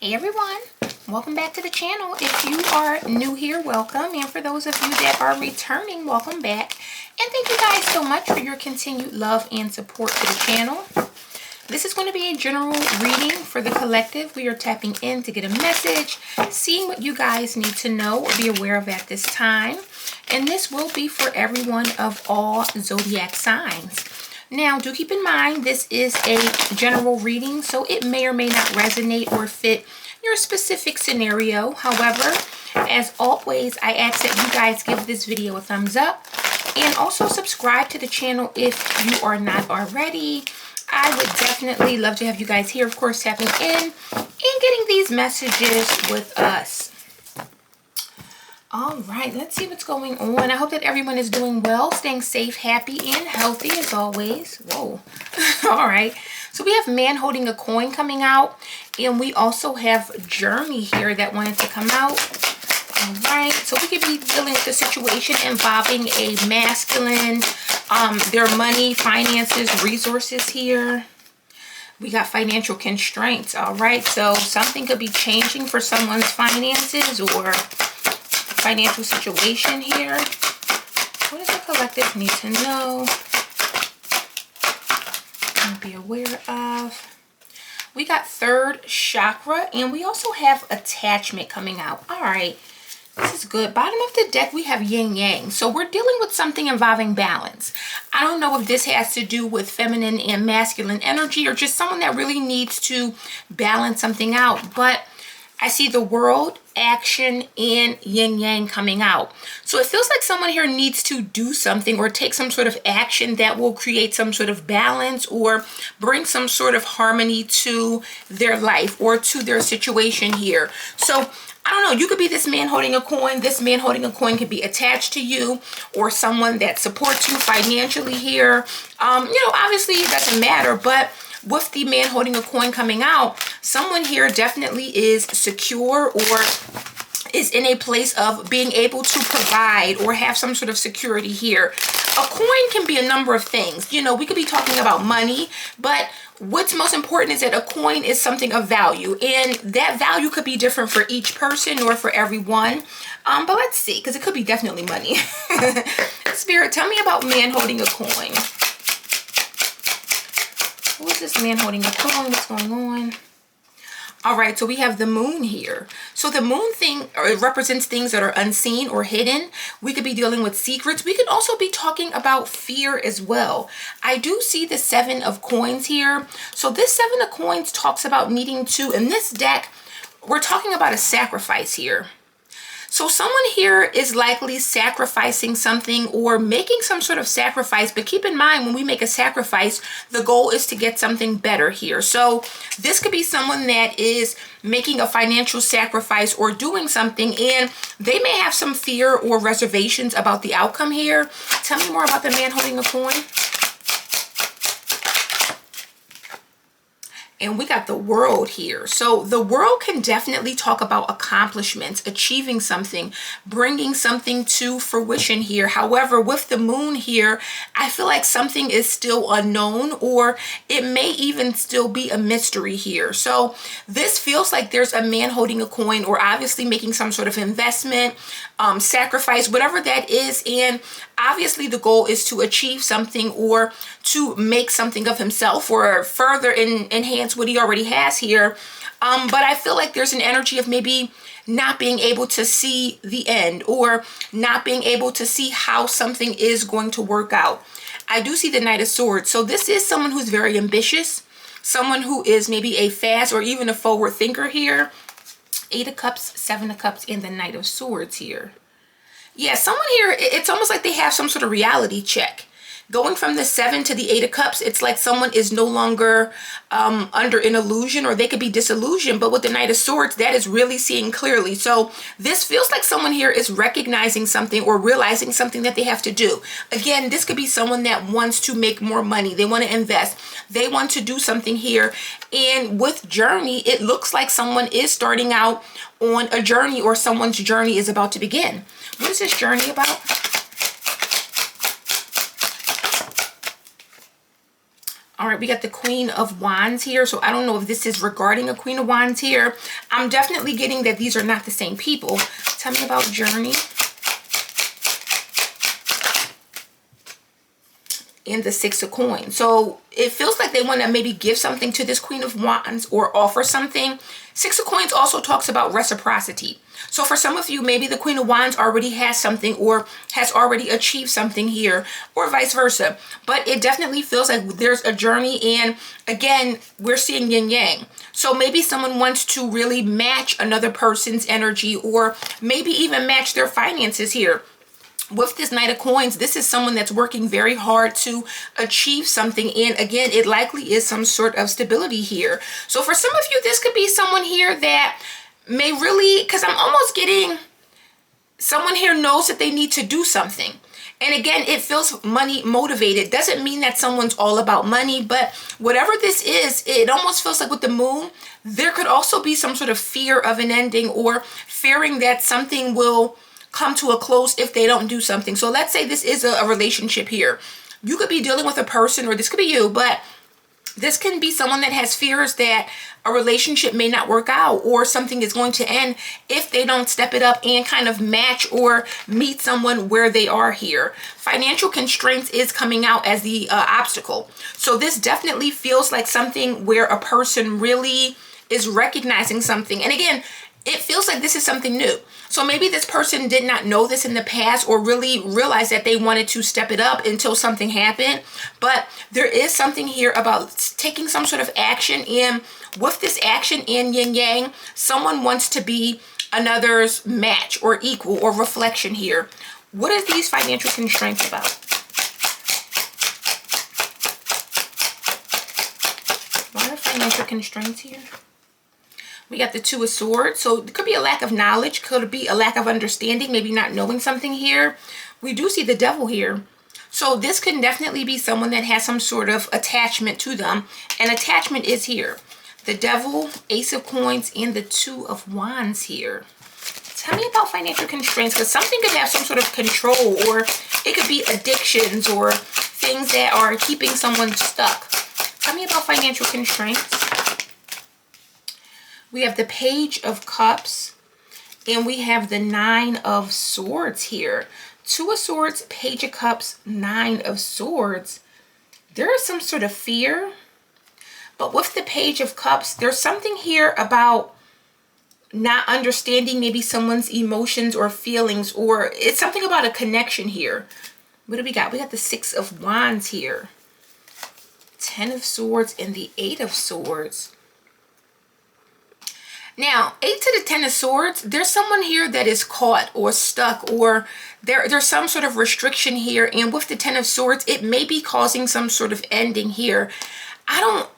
Hey everyone, welcome back to the channel. If you are new here, welcome, and for those of you that are returning, welcome back. And thank you guys so much for your continued love and support to the channel. This is going to be a general reading for the collective. We are tapping in to get a message, seeing what you guys need to know or be aware of at this time. And this will be for everyone of all zodiac signs. Now, do keep in mind, this is a general reading, so it may or may not resonate or fit your specific scenario. However, as always, I ask that you guys give this video a thumbs up and also subscribe to the channel if you are not already. I would definitely love to have you guys here, of course, tapping in and getting these messages with us. All right, let's see what's going on. I hope that everyone is doing well, staying safe, happy, and healthy as always. Whoa. All right. So we have man holding a coin coming out, and we also have journey here that wanted to come out. All right. So we could be dealing with a situation involving a masculine, their money, finances, resources here. We got financial constraints. All right. So something could be changing for someone's finances or financial situation here. What does the collective need to know and be aware of? We got third chakra, and we also have attachment coming out. All right, this is good. Bottom of the deck, we have yin yang. So we're dealing with something involving balance. I don't know if this has to do with feminine and masculine energy or just someone that really needs to balance something out. But I see the world, action, and yin yang coming out. So it feels like someone here needs to do something or take some sort of action that will create some sort of balance or bring some sort of harmony to their life or to their situation here. So I don't know, you could be this man holding a coin. This man holding a coin could be attached to you or someone that supports you financially here. Obviously it doesn't matter, but with the man holding a coin coming out, someone here definitely is secure or is in a place of being able to provide or have some sort of security here. A coin can be a number of things. We could be talking about money, but what's most important is that a coin is something of value, and that value could be different for each person or for everyone. But let's see, because it could be definitely money. Spirit, tell me about man holding a coin. Who is this man holding a coin? What's going on? All right, so we have the moon here. So the moon thing represents things that are unseen or hidden. We could be dealing with secrets. We could also be talking about fear as well. I do see the 7 of coins here. So this 7 of coins talks about needing to, in this deck, we're talking about a sacrifice here. So someone here is likely sacrificing something or making some sort of sacrifice. But keep in mind, when we make a sacrifice, the goal is to get something better here. So this could be someone that is making a financial sacrifice or doing something, and they may have some fear or reservations about the outcome here. Tell me more about the man holding a coin. And we got the world here. So the world can definitely talk about accomplishments, achieving something, bringing something to fruition here. However, with the moon here, I feel like something is still unknown, or it may even still be a mystery here. So this feels like there's a man holding a coin or obviously making some sort of investment, sacrifice, whatever that is. And obviously the goal is to achieve something or to make something of himself or further enhance what he already has here. But I feel like there's an energy of maybe not being able to see the end or not being able to see how something is going to work out. I do see the Knight of Swords. So this is someone who's very ambitious, someone who is maybe a fast or even a forward thinker here. 8 of Cups, 7 of Cups, and the Knight of Swords here. Yeah, someone here, it's almost like they have some sort of reality check. Going from the 7 to the 8 of Cups, it's like someone is no longer under an illusion, or they could be disillusioned. But with the Knight of Swords, that is really seeing clearly. So this feels like someone here is recognizing something or realizing something that they have to do. Again, this could be someone that wants to make more money. They want to invest. They want to do something here. And with journey, it looks like someone is starting out on a journey, or someone's journey is about to begin. What is this journey about? All right, we got the Queen of Wands here. So I don't know if this is regarding a Queen of Wands here. I'm definitely getting that these are not the same people. Tell me about journey. And the Six of Coins. So it feels like they want to maybe give something to this Queen of Wands or offer something. Six of Coins also talks about reciprocity. So for some of you, maybe the Queen of Wands already has something or has already achieved something here, or vice versa. But it definitely feels like there's a journey, and again, we're seeing yin yang. So maybe someone wants to really match another person's energy, or maybe even match their finances here. With this Knight of Coins, this is someone that's working very hard to achieve something. And again, it likely is some sort of stability here. So for some of you, this could be someone here that may really, because I'm almost getting someone here knows that they need to do something. And again, it feels money motivated. Doesn't mean that someone's all about money, but whatever this is, it almost feels like with the moon, there could also be some sort of fear of an ending, or fearing that something will come to a close if they don't do something. So let's say this is a relationship here. You could be dealing with a person, or this could be you, but this can be someone that has fears that a relationship may not work out, or something is going to end if they don't step it up and kind of match or meet someone where they are here. Financial constraints is coming out as the obstacle. So this definitely feels like something where a person really is recognizing something. And again, it feels like this is something new. So maybe this person did not know this in the past, or really realize that they wanted to step it up until something happened. But there is something here about taking some sort of action. And with this action in yin yang, someone wants to be another's match or equal or reflection here. What are these financial constraints about? What are financial constraints here? We got the Two of Swords. So it could be a lack of knowledge. Could be a lack of understanding. Maybe not knowing something here. We do see the Devil here. So this can definitely be someone that has some sort of attachment to them. And attachment is here. The Devil, Ace of Coins, and the Two of Wands here. Tell me about financial constraints, because something could have some sort of control, or it could be addictions or things that are keeping someone stuck. Tell me about financial constraints. We have the Page of Cups, and we have the Nine of Swords here. Two of Swords, Page of Cups, Nine of Swords. There is some sort of fear. But with the Page of Cups, there's something here about not understanding maybe someone's emotions or feelings, or it's something about a connection here. What do we got? We got the Six of Wands here. Ten of Swords and the Eight of Swords. Now, 8 to the 10 of Swords, there's someone here that is caught or stuck, or there's some sort of restriction here. And with the 10 of Swords, it may be causing some sort of ending here. I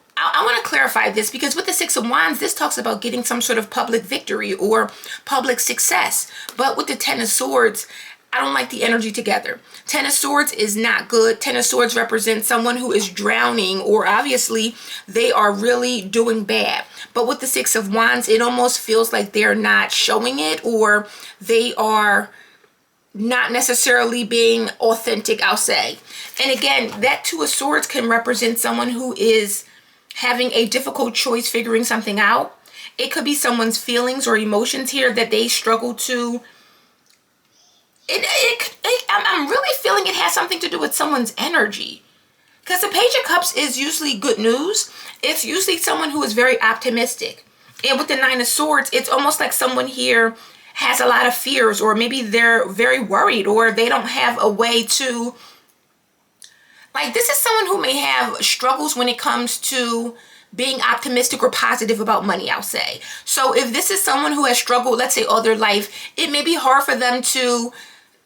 want to clarify this, because with the Six of Wands, this talks about getting some sort of public victory or public success. But with the 10 of Swords, I don't like the energy together. 10 of Swords is not good. 10 of Swords represents someone who is drowning, or obviously they are really doing bad. But with the Six of Wands, it almost feels like they're not showing it, or they are not necessarily being authentic, I'll say. And again, that Two of Swords can represent someone who is having a difficult choice figuring something out. It could be someone's feelings or emotions here that they struggle to. I'm really feeling it has something to do with someone's energy. Because the Page of Cups is usually good news. It's usually someone who is very optimistic. And with the Nine of Swords, it's almost like someone here has a lot of fears, or maybe they're very worried, or they don't have a way to... Like, this is someone who may have struggles when it comes to being optimistic or positive about money, I'll say. So if this is someone who has struggled, let's say, all their life, it may be hard for them to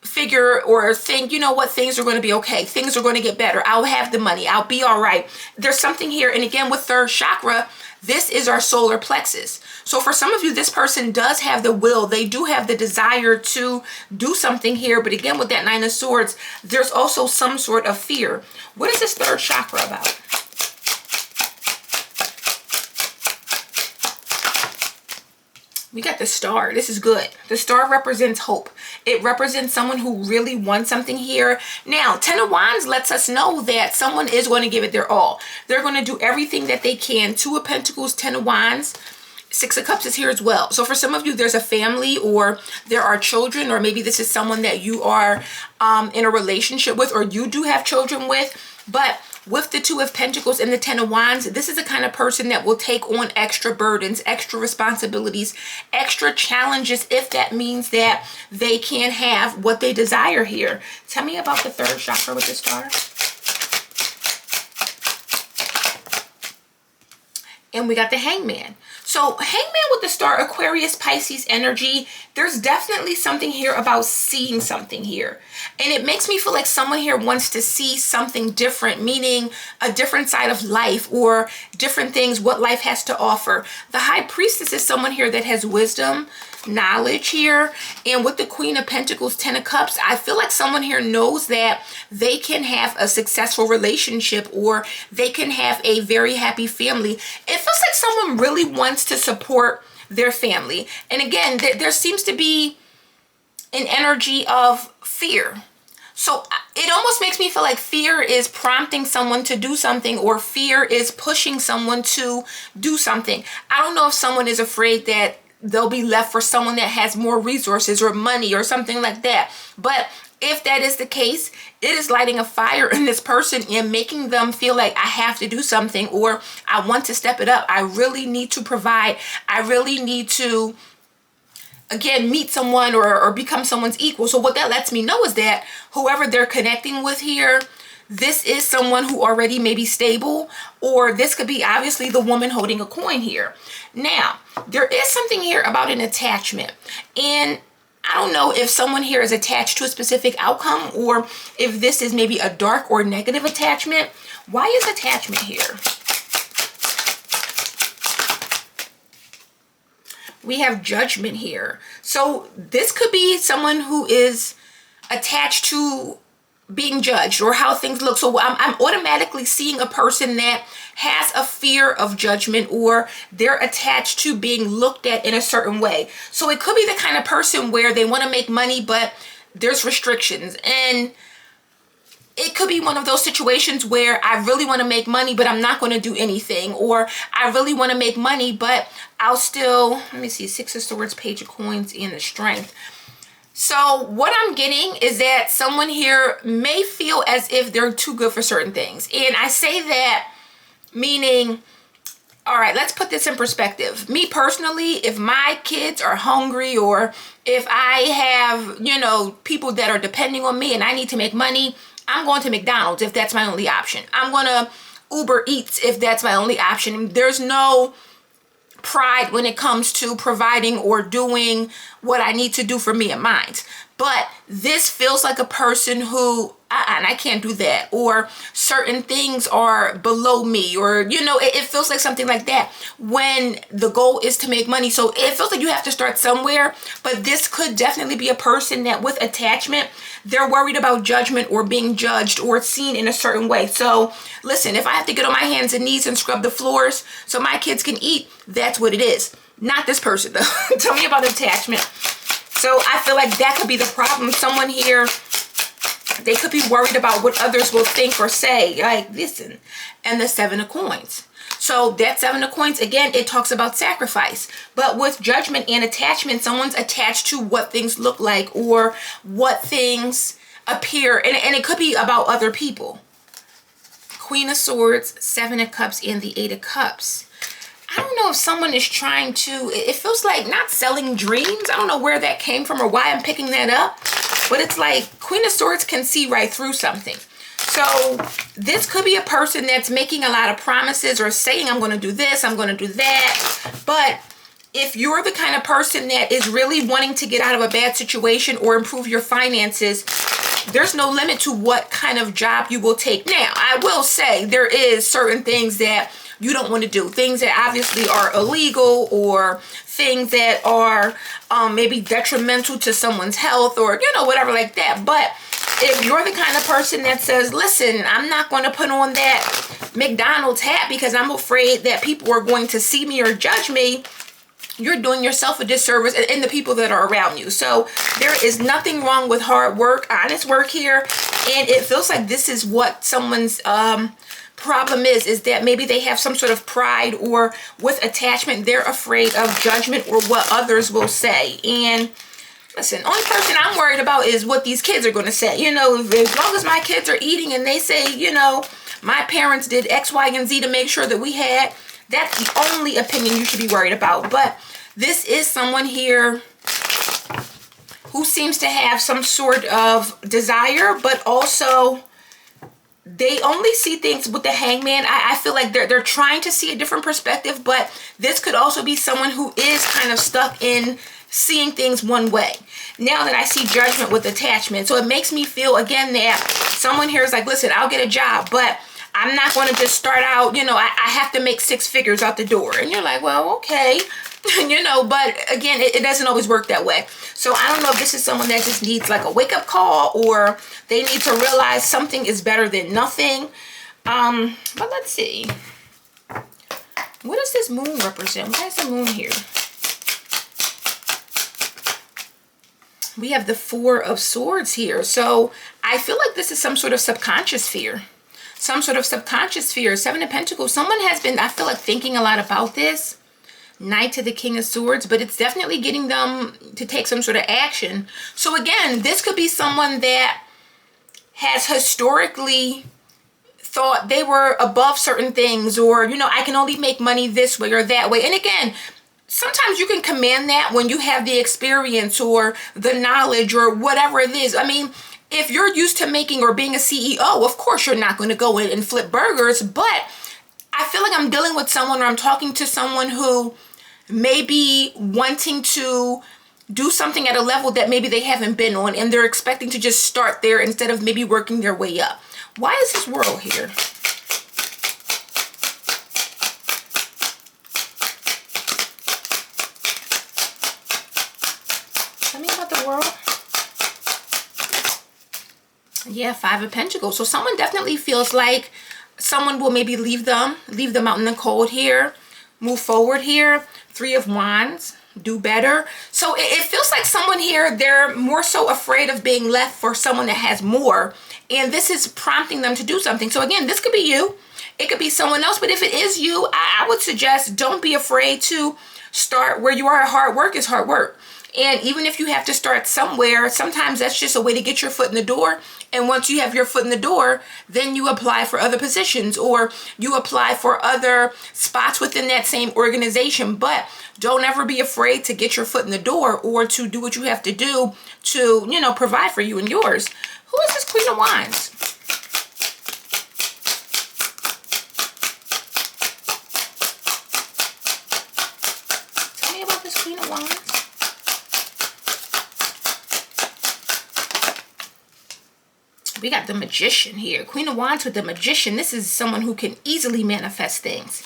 figure or think, you know what, things are going to be okay. Things are going to get better. I'll have the money. I'll be all right. There's something here. And again, with third chakra, this is our solar plexus. So for some of you, this person does have the will. They do have the desire to do something here. But again, with that Nine of Swords, there's also some sort of fear. What is this third chakra about? We got the Star. This is good. The Star represents hope. It represents someone who really wants something here. Now, Ten of Wands lets us know that someone is going to give it their all. They're going to do everything that they can. Two of Pentacles, Ten of Wands. Six of Cups is here as well. So for some of you, there's a family, or there are children, or maybe this is someone that you are in a relationship with, or you do have children with. But with the Two of Pentacles and the Ten of Wands, this is the kind of person that will take on extra burdens, extra responsibilities, extra challenges, if that means that they can have what they desire here. Tell me about the third chakra with the Star. And we got the Hangman. So Hangman with the Star, Aquarius, Pisces energy, there's definitely something here about seeing something here. And it makes me feel like someone here wants to see something different, meaning a different side of life or different things, what life has to offer. The High Priestess is someone here that has wisdom, knowledge here. And with the Queen of Pentacles, Ten of Cups, I feel like someone here knows that they can have a successful relationship, or they can have a very happy family. It feels like someone really wants to support their family. And again, there seems to be an energy of fear. So it almost makes me feel like fear is prompting someone to do something, or fear is pushing someone to do something. I don't know if someone is afraid that they'll be left for someone that has more resources or money or something like that. But if that is the case, it is lighting a fire in this person and making them feel like I have to do something, or I want to step it up. I really need to provide. I really need to, again, meet someone or become someone's equal. So what that lets me know is that whoever they're connecting with here, this is someone who already may be stable, or this could be obviously the woman holding a coin here. Now, there is something here about an attachment. And I don't know if someone here is attached to a specific outcome, or if this is maybe a dark or negative attachment. Why is attachment here? We have Judgment here. So this could be someone who is attached to being judged, or how things look. So I'm automatically seeing a person that has a fear of judgment, or they're attached to being looked at in a certain way. So it could be the kind of person where they want to make money, but there's restrictions. And it could be one of those situations where I really want to make money, but I'm not going to do anything. Or I really want to make money, but I'll still, let me see, Six of Swords, Page of Coins, and the Strength. So what I'm getting is that someone here may feel as if they're too good for certain things. And I say that meaning, all right, let's put this in perspective. Me personally, if my kids are hungry, or if I have, you know, people that are depending on me and I need to make money, I'm going to McDonald's if that's my only option. I'm going to Uber Eats if that's my only option. There's no pride when it comes to providing or doing what I need to do for me and mine. But this feels like a person who, and I can't do that, or certain things are below me, or, you know, it feels like something like that when the goal is to make money. So it feels like you have to start somewhere, but this could definitely be a person that with attachment, they're worried about judgment or being judged or seen in a certain way. So listen, if I have to get on my hands and knees and scrub the floors so my kids can eat, that's what it is. Not this person though. Tell me about attachment. So I feel like that could be the problem. Someone here, they could be worried about what others will think or say. Like, listen. And the Seven of Coins. So that Seven of Coins, again, it talks about sacrifice. But with judgment and attachment, someone's attached to what things look like, or what things appear. And it could be about other people. Queen of Swords, Seven of Cups, and the Eight of Cups. I don't know if someone is trying to, it feels like not selling dreams. I don't know where that came from or why I'm picking that up. But it's like Queen of Swords can see right through something. So this could be a person that's making a lot of promises or saying, I'm going to do this, I'm going to do that. But if you're the kind of person that is really wanting to get out of a bad situation or improve your finances, there's no limit to what kind of job you will take. Now, I will say there is certain things that you don't want to do. Things that obviously are illegal, or things that are maybe detrimental to someone's health, or, you know, whatever like that. But if you're the kind of person that says, listen, I'm not going to put on that McDonald's hat because I'm afraid that people are going to see me or judge me, you're doing yourself a disservice and the people that are around you. So there is nothing wrong with hard work, honest work here. And it feels like this is what someone's problem is that maybe they have some sort of pride, or with attachment, they're afraid of judgment or what others will say. And listen, only person I'm worried about is what these kids are going to say. You know, as long as my kids are eating and they say, you know, my parents did X, Y, and Z to make sure that we had, that's the only opinion you should be worried about. But this is someone here who seems to have some sort of desire, but also they only see things with the Hangman. I feel like they're trying to see a different perspective, but this could also be someone who is kind of stuck in seeing things one way. Now that I see Judgment with attachment, so it makes me feel again that someone here is like, listen, I'll get a job, but I'm not going to just start out, you know, I have to make 6 figures out the door. And you're like, well, okay, you know, but again, it doesn't always work that way. So I don't know if this is someone that just needs like a wake-up call, or they need to realize something is better than nothing. But let's see. What does this moon represent? Why is the moon here? We have the 4 of Swords here. So I feel like this is some sort of subconscious fear. Some sort of subconscious fear. 7 of Pentacles. Someone has been, I feel like, thinking a lot about this. Knight to the King of Swords, but it's definitely getting them to take some sort of action. So again, this could be someone that has historically thought they were above certain things, or, you know, I can only make money this way or that way. And again, sometimes you can command that when you have the experience or the knowledge or whatever it is. I mean, if you're used to making or being a CEO, of course you're not going to go in and flip burgers, but I feel like I'm dealing with someone, or I'm talking to someone who may be wanting to do something at a level that maybe they haven't been on, and they're expecting to just start there instead of maybe working their way up. Why is this World here? Tell me about the World. Yeah, 5 of Pentacles. So someone definitely feels like someone will maybe leave them out in the cold here, move forward here. 3 of Wands, do better. So it feels like someone here, they're more so afraid of being left for someone that has more, and this is prompting them to do something. So again, this could be you, it could be someone else, but if it is you, I would suggest don't be afraid to start where you are. Hard work is hard work. And even if you have to start somewhere, sometimes that's just a way to get your foot in the door. And once you have your foot in the door, then you apply for other positions, or you apply for other spots within that same organization. But don't ever be afraid to get your foot in the door, or to do what you have to do to, you know, provide for you and yours. Who is this Queen of Wands? Tell me about this Queen of Wands. We got the Magician here. Queen of Wands with the Magician. This is someone who can easily manifest things.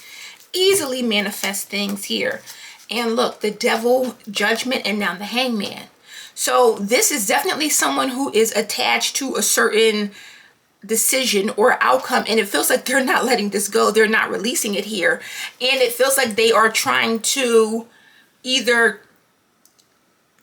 Easily manifest things here. And look, the Devil, Judgment, and now the Hangman. So this is definitely someone who is attached to a certain decision or outcome, and it feels like they're not letting this go. They're not releasing it here. And it feels like they are trying to either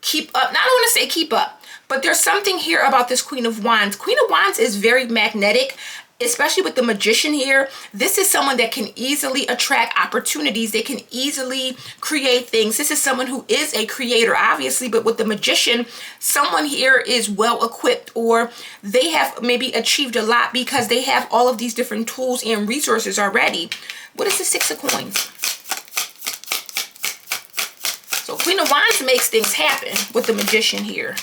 keep up. Now, I don't want to say keep up, but there's something here about this Queen of Wands. Queen of Wands is very magnetic, especially with the Magician here. This is someone that can easily attract opportunities. They can easily create things. This is someone who is a creator, obviously, but with the Magician, someone here is well equipped, or they have maybe achieved a lot because they have all of these different tools and resources already. What is the 6 of Coins? So Queen of Wands makes things happen with the Magician here.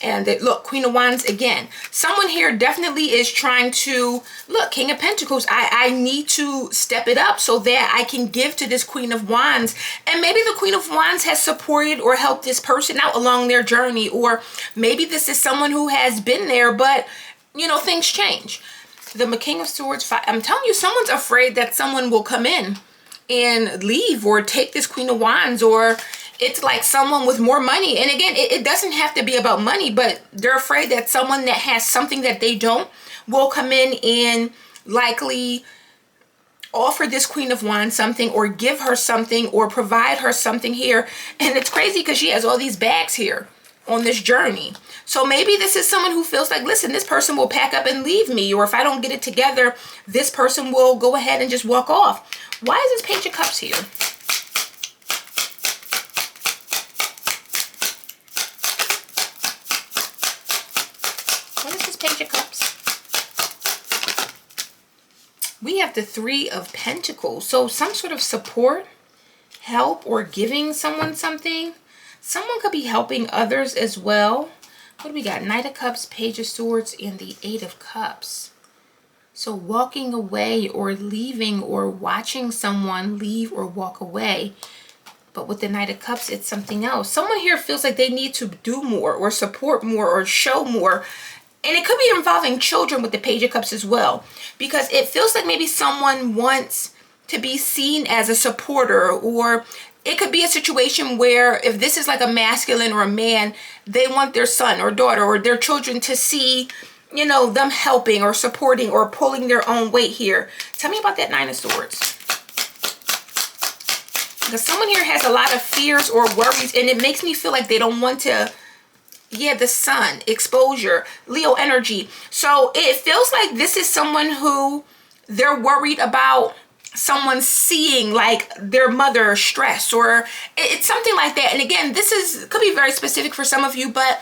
And look, Queen of Wands again. Someone here definitely is trying to, look, King of Pentacles, I need to step it up so that I can give to this Queen of Wands. And maybe the Queen of Wands has supported or helped this person out along their journey. Or maybe this is someone who has been there, but, you know, things change. The King of Swords, I'm telling you, someone's afraid that someone will come in and leave or take this Queen of Wands, or it's like someone with more money. And again, it doesn't have to be about money, but they're afraid that someone that has something that they don't will come in and likely offer this Queen of Wands something or give her something or provide her something here. And it's crazy because she has all these bags here on this journey. So maybe this is someone who feels like, listen, this person will pack up and leave me, or if I don't get it together, this person will go ahead and just walk off. Why is this Page of Cups here? What is this Page of Cups? We have the Three of Pentacles. So some sort of support, help, or giving someone something. Someone could be helping others as well. What do we got? Knight of Cups, Page of Swords, and the Eight of Cups. So walking away or leaving or watching someone leave or walk away. But with the Knight of Cups, it's something else. Someone here feels like they need to do more or support more or show more. And it could be involving children with the Page of Cups as well. Because it feels like maybe someone wants to be seen as a supporter, or it could be a situation where if this is like a masculine or a man, they want their son or daughter or their children to see, you know, them helping or supporting or pulling their own weight here. Tell me about that Nine of Swords. Because someone here has a lot of fears or worries, and it makes me feel like they don't want to, yeah, the sun, exposure, Leo energy. So it feels like this is someone who they're worried about someone seeing like their mother stress, or it's something like that. And again, this is could be very specific for some of you, but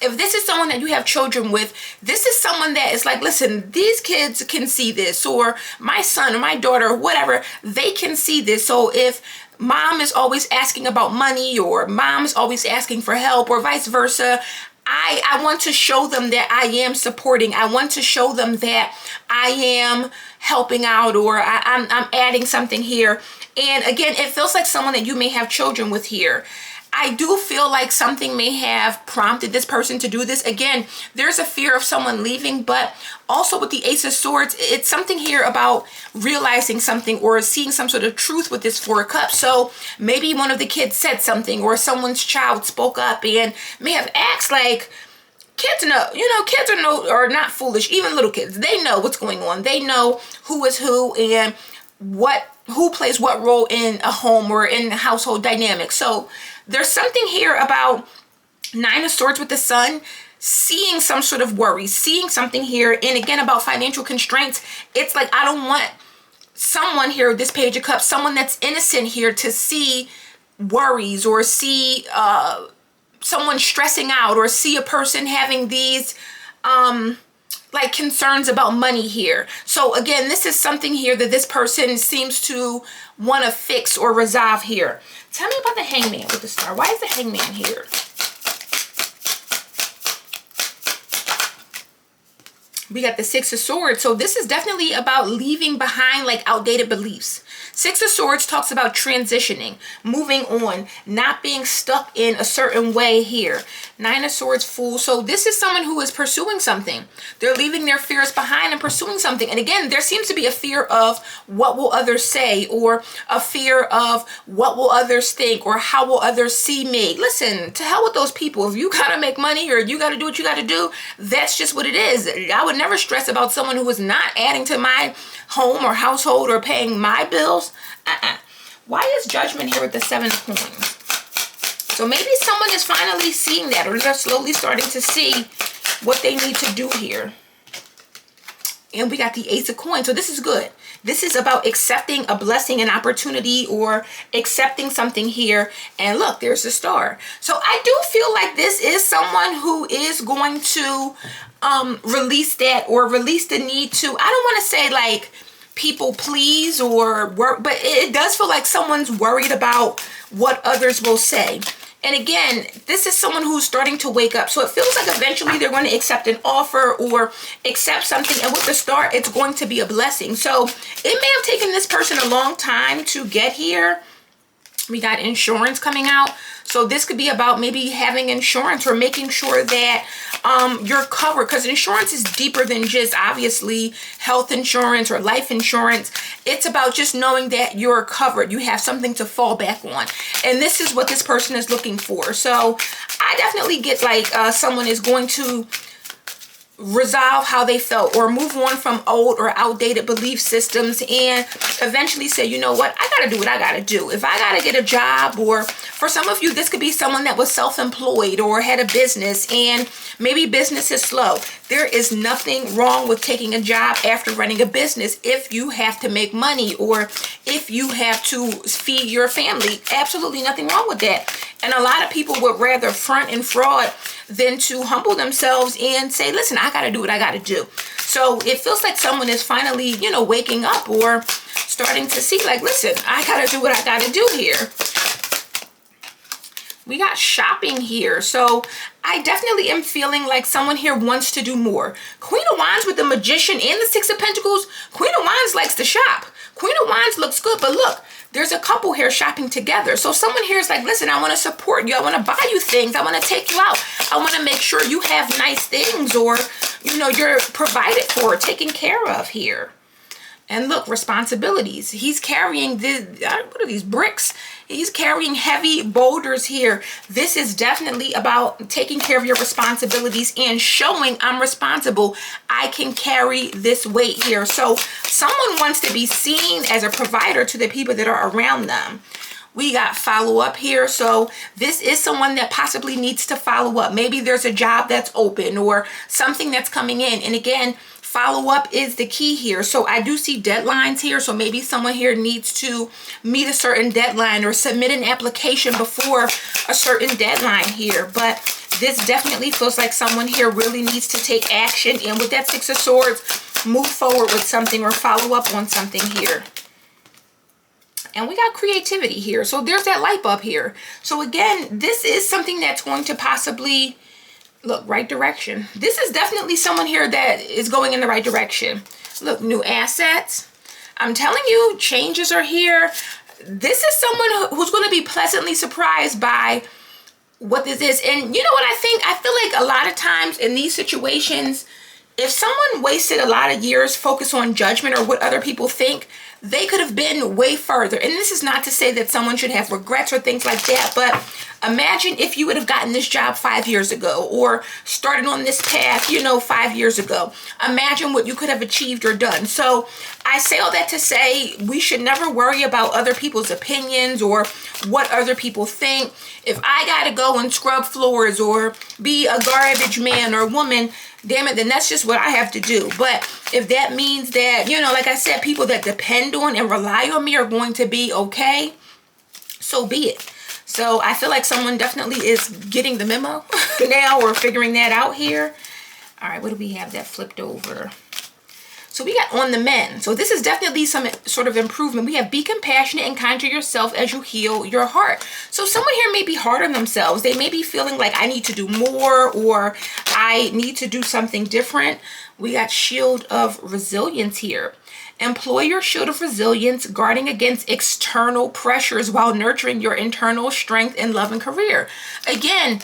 if this is someone that you have children with, this is someone that is like, listen, these kids can see this, or my son or my daughter or whatever, they can see this. So if mom is always asking about money, or mom's always asking for help, or vice versa, I want to show them that I am supporting. I want to show them that I am helping out, or I'm adding something here. And again, it feels like someone that you may have children with here. I do feel like something may have prompted this person to do this. Again, there's a fear of someone leaving, but also with the Ace of Swords, it's something here about realizing something or seeing some sort of truth with this Four of Cups. So maybe one of the kids said something, or someone's child spoke up and may have asked, like, kids know, you know, kids are not foolish. Even little kids, they know what's going on. They know who is who and who plays what role in a home or in household dynamics. So there's something here about Nine of Swords with the Sun, seeing some sort of worry, seeing something here. And again, about financial constraints, it's like, I don't want someone here, this Page of Cups, someone that's innocent here, to see worries or see someone stressing out, or see a person having these like concerns about money here. So again, this is something here that this person seems to want to fix or resolve here. Tell me about the Hangman with the Star. Why is the Hangman here? We got the Six of Swords. So this is definitely about leaving behind like outdated beliefs. Six of Swords talks about transitioning, moving on, not being stuck in a certain way here. Nine of Swords, Fool. So this is someone who is pursuing something. They're leaving their fears behind and pursuing something. And again, there seems to be a fear of what will others say, or a fear of what will others think, or how will others see me. Listen, to hell with those people. If you gotta make money, or you gotta do what you gotta do, that's just what it is. I would never stress about someone who is not adding to my home or household or paying my bills. Why is Judgment here with the Seven of Coins? So maybe someone is finally seeing that, or they're slowly starting to see what they need to do here. And we got the Ace of Coins. So this is good. This is about accepting a blessing, an opportunity, or accepting something here. And look, there's the Star. So I do feel like this is someone who is going to release that, or release the need to, I don't want to say like people please or work, but it does feel like someone's worried about what others will say. And again, this is someone who's starting to wake up. So it feels like eventually they're going to accept an offer or accept something. And with the Star, it's going to be a blessing. So it may have taken this person a long time to get here. We got insurance coming out. So this could be about maybe having insurance, or making sure that you're covered, because insurance is deeper than just obviously health insurance or life insurance. It's about just knowing that you're covered. You have something to fall back on. And this is what this person is looking for. So I definitely get like someone is going to resolve how they felt or move on from old or outdated belief systems and eventually say, you know what, I gotta do what I gotta do. If I gotta get a job, or for some of you, this could be someone that was self-employed or had a business and maybe business is slow. There is nothing wrong with taking a job after running a business if you have to make money or if you have to feed your family. Absolutely nothing wrong with that. And a lot of people would rather front and fraud than to humble themselves and say, listen, I got to do what I got to do. So it feels like someone is finally, you know, waking up or starting to see like, listen, I got to do what I got to do here. We got shopping here. So I definitely am feeling like someone here wants to do more. Queen of Wands with the Magician and the Six of Pentacles. Queen of Wands likes to shop. Queen of Wands looks good, but look, there's a couple here shopping together. So someone here is like, listen, I want to support you. I want to buy you things. I want to take you out. I want to make sure you have nice things, or, you know, you're provided for, taken care of here. And look, responsibilities. He's carrying what are these bricks? He's carrying heavy boulders here. This is definitely about taking care of your responsibilities and showing I'm responsible. I can carry this weight here. So someone wants to be seen as a provider to the people that are around them. We got follow up here. So this is someone that possibly needs to follow up. Maybe there's a job that's open or something that's coming in. And again, follow up is the key here. So I do see deadlines here. So maybe someone here needs to meet a certain deadline or submit an application before a certain deadline here. But this definitely feels like someone here really needs to take action. And with that Six of Swords, move forward with something or follow up on something here. And we got creativity here. So there's that light bulb here. So again, this is something that's going to possibly, look, right direction. This is definitely someone here that is going in the right direction. Look, new assets. I'm telling you, changes are here. This is someone who's going to be pleasantly surprised by what this is. And you know what I think? I feel like a lot of times in these situations, if someone wasted a lot of years focused on judgment or what other people think, they could have been way further. And this is not to say that someone should have regrets or things like that, but imagine if you would have gotten this job 5 years ago or started on this path, you know, 5 years ago. Imagine what you could have achieved or done. So I say all that to say we should never worry about other people's opinions or what other people think. If I got to go and scrub floors or be a garbage man or woman, damn it, then that's just what I have to do. But if that means that, you know, like I said, people that depend on and rely on me are going to be okay, so be it. So I feel like someone definitely is getting the memo now or figuring that out here. All right, what do we have that flipped over? So we got on the men. So this is definitely some sort of improvement. We have be compassionate and kind to yourself as you heal your heart. So someone here may be hard on themselves. They may be feeling like I need to do more or I need to do something different. We got shield of resilience here. Employ your shield of resilience, guarding against external pressures while nurturing your internal strength in love and career. Again,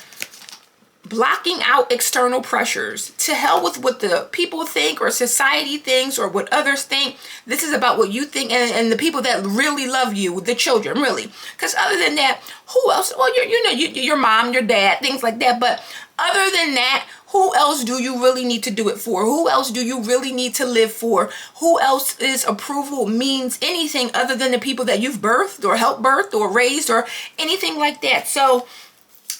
blocking out external pressures. To hell with what the people think or society thinks or what others think. This is about what you think and the people that really love you, the children, really. Because other than that, who else? Well, your mom, your dad, things like that. But other than that, who else do you really need to do it for? Who else do you really need to live for? Who else's approval means anything other than the people that you've birthed or helped birth or raised or anything like that? So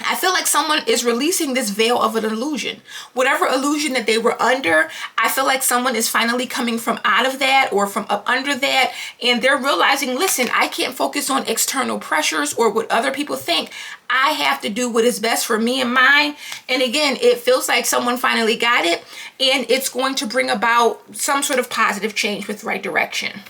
I feel like someone is releasing this veil of an illusion. Whatever illusion that they were under, I feel like someone is finally coming from out of that or from up under that. And they're realizing, listen, I can't focus on external pressures or what other people think. I have to do what is best for me and mine. And again, it feels like someone finally got it. And it's going to bring about some sort of positive change with right direction.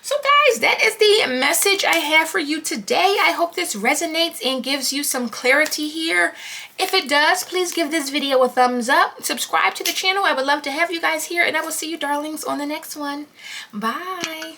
So guys, that is the message I have for you today. I hope this resonates and gives you some clarity here. If it does, please give this video a thumbs up. Subscribe to the channel. I would love to have you guys here, and I will see you darlings on the next one. Bye.